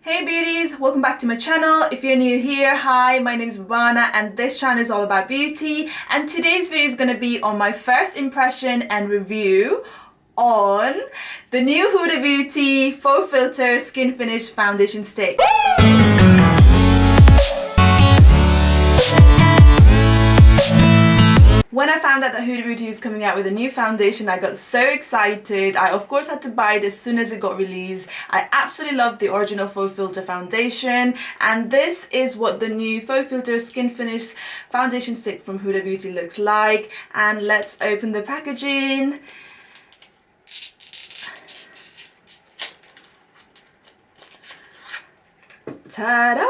Hey beauties, welcome back to my channel. If you're new here, hi, my name is Rubana and this channel is all about beauty, and today's video is going to be on my first impression and review on the new Huda Beauty Faux Filter Skin Finish Foundation Stick. When I found out that Huda Beauty is coming out with a new foundation, I got so excited. I of course had to buy it as soon as it got released. I absolutely love the original Faux Filter foundation, and this is what the new Faux Filter Skin Finish Foundation Stick from Huda Beauty looks like. And let's open the packaging. Ta-da!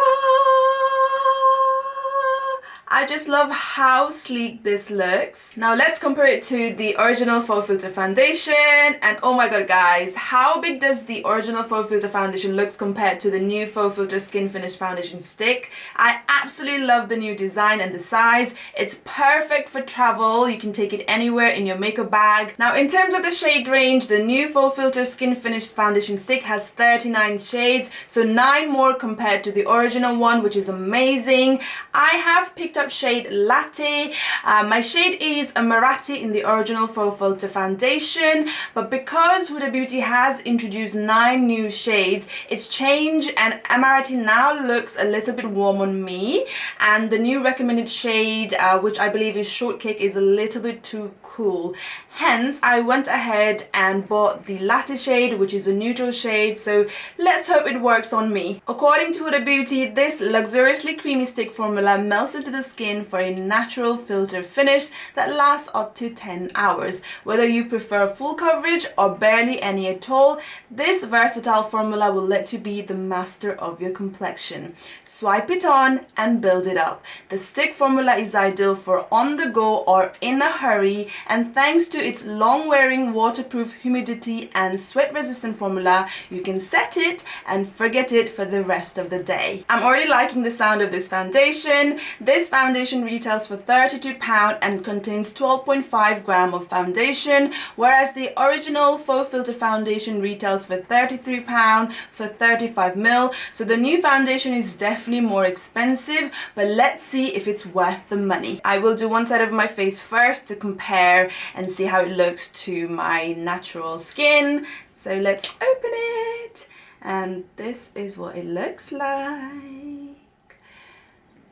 I just love how sleek this looks. Now let's compare it to the original Faux Filter foundation, and oh my god guys, how big does the original Faux Filter foundation looks compared to the new Faux Filter Skin Finish Foundation Stick. I absolutely love the new design and the size. It's perfect for travel. You can take it anywhere in your makeup bag. Now in terms of the shade range, the new Faux Filter Skin Finish Foundation Stick has 39 shades, so 9 more compared to the original one, which is amazing. I have picked up shade Latte. My shade is Amaretti in the original Faux Filter foundation, but because Huda Beauty has introduced 9 new shades, it's changed and Amaretti now looks a little bit warm on me, and the new recommended shade, which I believe is Shortcake, is a little bit too cool. Hence I went ahead and bought the Latte shade, which is a neutral shade, so let's hope it works on me. According to Huda Beauty, this luxuriously creamy stick formula melts into the skin for a natural filter finish that lasts up to 10 hours. Whether you prefer full coverage or barely any at all, this versatile formula will let you be the master of your complexion. Swipe it on and build it up. The stick formula is ideal for on the go or in a hurry, and thanks to its long-wearing, waterproof, humidity and sweat-resistant formula, you can set it and forget it for the rest of the day. I'm already liking the sound of this foundation. This foundation retails for £32 and contains 12.5 grams of foundation, whereas the original Faux Filter foundation retails for £33 for 35 ml. So the new foundation is definitely more expensive, but let's see if it's worth the money. I will do one side of my face first to compare and see how it looks to my natural skin. So let's open it, and this is what it looks like.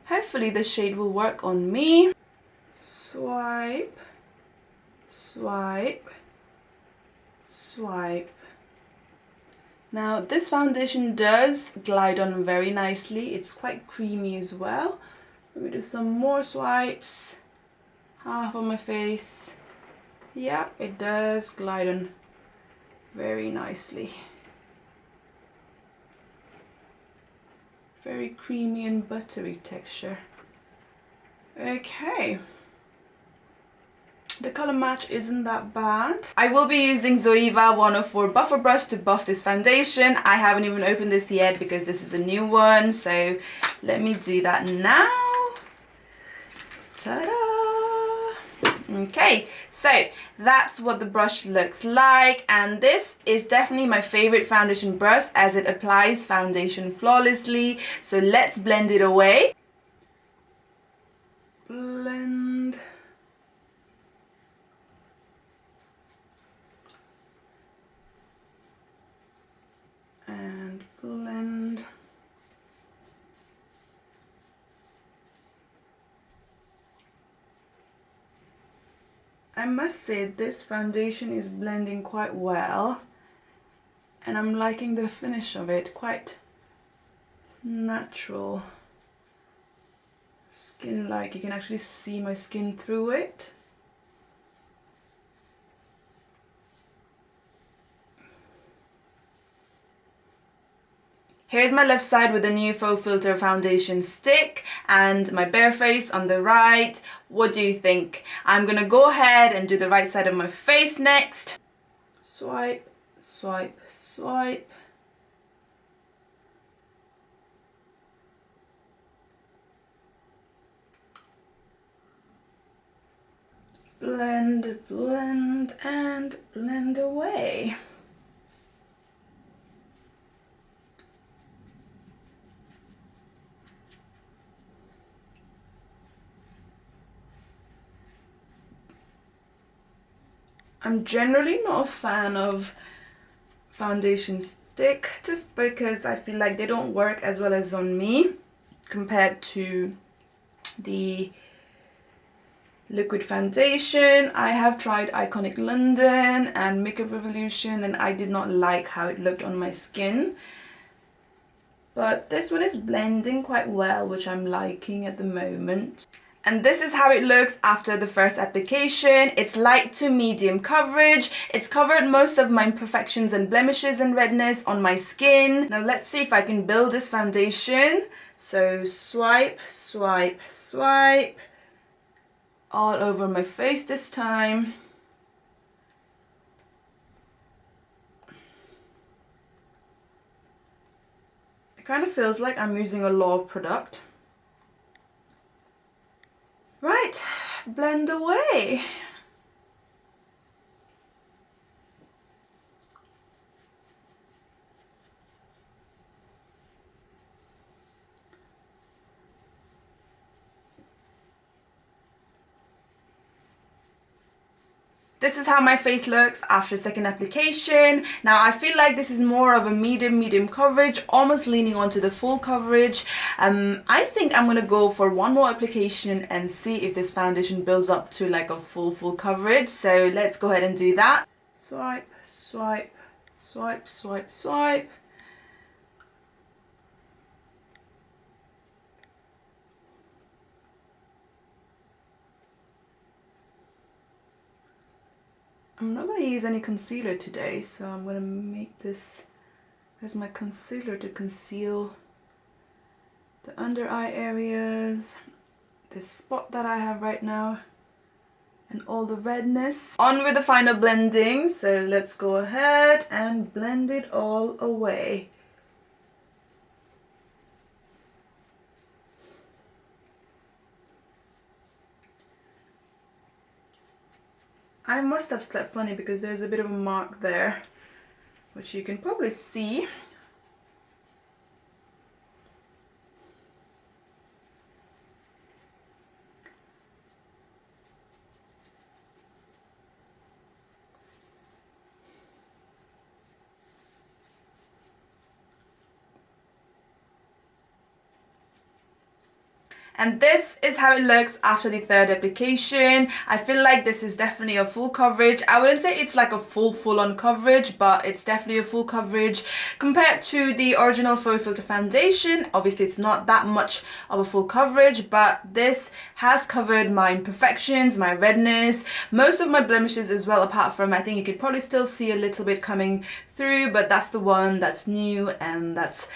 Hopefully the shade will work on me. Swipe, swipe, swipe. Now this foundation does glide on very nicely. It's quite creamy as well. Let me do some more swipes. Half on my face. Yeah, it does glide on very nicely. Very creamy and buttery texture. Okay. The color match isn't that bad. I will be using Zoeva 104 buffer brush to buff this foundation. I haven't even opened this yet because this is a new one, so let me do that now. Ta-da! Okay, so that's what the brush looks like, and this is definitely my favorite foundation brush as it applies foundation flawlessly. So let's blend it away. Blend. And blend. I must say this foundation is blending quite well, and I'm liking the finish of it. Quite natural skin-like. You can actually see my skin through it. Here's my left side with the new Faux Filter foundation stick and my bare face on the right. What do you think? I'm gonna go ahead and do the right side of my face next. Swipe, swipe, swipe. Blend, blend, and blend away. I'm generally not a fan of foundation stick just because I feel like they don't work as well as on me compared to the liquid foundation. I have tried Iconic London and Makeup Revolution and I did not like how it looked on my skin. But this one is blending quite well, which I'm liking at the moment. And this is how it looks after the first application. It's light to medium coverage. It's covered most of my imperfections and blemishes and redness on my skin. Now let's see if I can build this foundation. So swipe, swipe, swipe. All over my face this time. It kind of feels like I'm using a lot of product. Right, blend away. This is how my face looks after second application. Now I feel like this is more of a medium coverage, almost leaning onto the full coverage. I think I'm gonna go for one more application and see if this foundation builds up to like a full coverage. So let's go ahead and do that. Swipe, swipe, swipe, swipe, swipe. I'm not going to use any concealer today, so I'm going to make this as my concealer to conceal the under eye areas, this spot that I have right now, and all the redness. On with the final blending, so let's go ahead and blend it all away. I must have slept funny because there's a bit of a mark there, which you can probably see. And this is how it looks after the third application. I feel like this is definitely a full coverage. I wouldn't say it's like a full-on coverage, but it's definitely a full coverage compared to the original Faux Filter Foundation. Obviously, it's not that much of a full coverage, but this has covered my imperfections, my redness, most of my blemishes as well, apart from, I think you could probably still see a little bit coming through, but that's the one that's new, and that's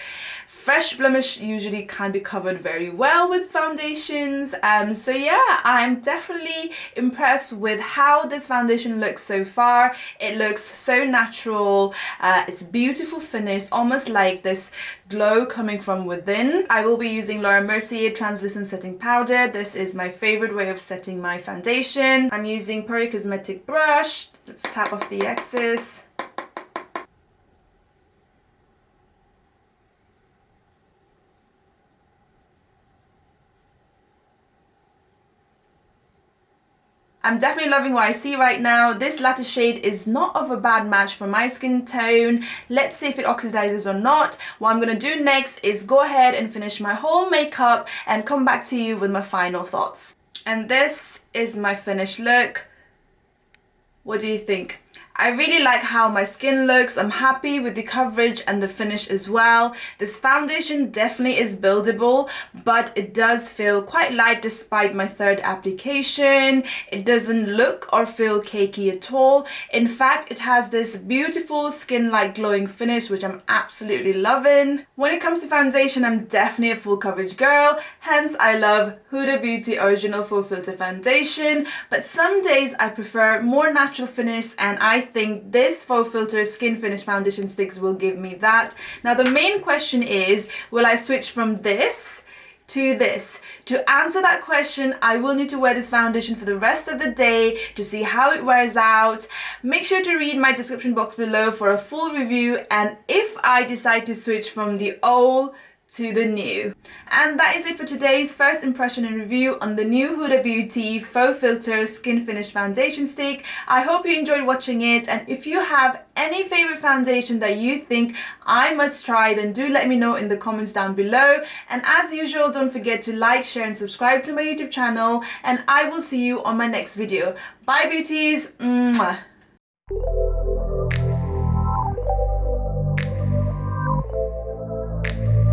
fresh blemish usually can be covered very well with foundations. So yeah, I'm definitely impressed with how this foundation looks so far. It looks so natural. It's beautiful finish, almost like this glow coming from within. I will be using Laura Mercier translucent setting powder. This is my favorite way of setting my foundation. I'm using Puri Cosmetic brush. Let's tap off the excess. I'm definitely loving what I see right now. This Latte shade is not of a bad match for my skin tone. Let's see if it oxidizes or not. What I'm going to do next is go ahead and finish my whole makeup and come back to you with my final thoughts. And this is my finished look. What do you think? I really like how my skin looks. I'm happy with the coverage and the finish as well. This foundation definitely is buildable, but it does feel quite light despite my third application. It doesn't look or feel cakey at all. In fact, it has this beautiful skin-like glowing finish, which I'm absolutely loving. When it comes to foundation, I'm definitely a full coverage girl. Hence, I love Huda Beauty Original Faux Filter Foundation. But some days I prefer more natural finish, and I think this Faux Filter Skin Finish Foundation Sticks will give me that. Now the main question is, will I switch from this to this? To answer that question, I will need to wear this foundation for the rest of the day to see how it wears out. Make sure to read my description box below for a full review, and if I decide to switch from the old to the new. And that is it for today's first impression and review on the new Huda Beauty Faux Filter Skin Finish Foundation Stick. I hope you enjoyed watching it, and if you have any favorite foundation that you think I must try, then do let me know in the comments down below. And as usual, don't forget to like, share and subscribe to my YouTube channel, and I will see you on my next video. Bye beauties. Mwah.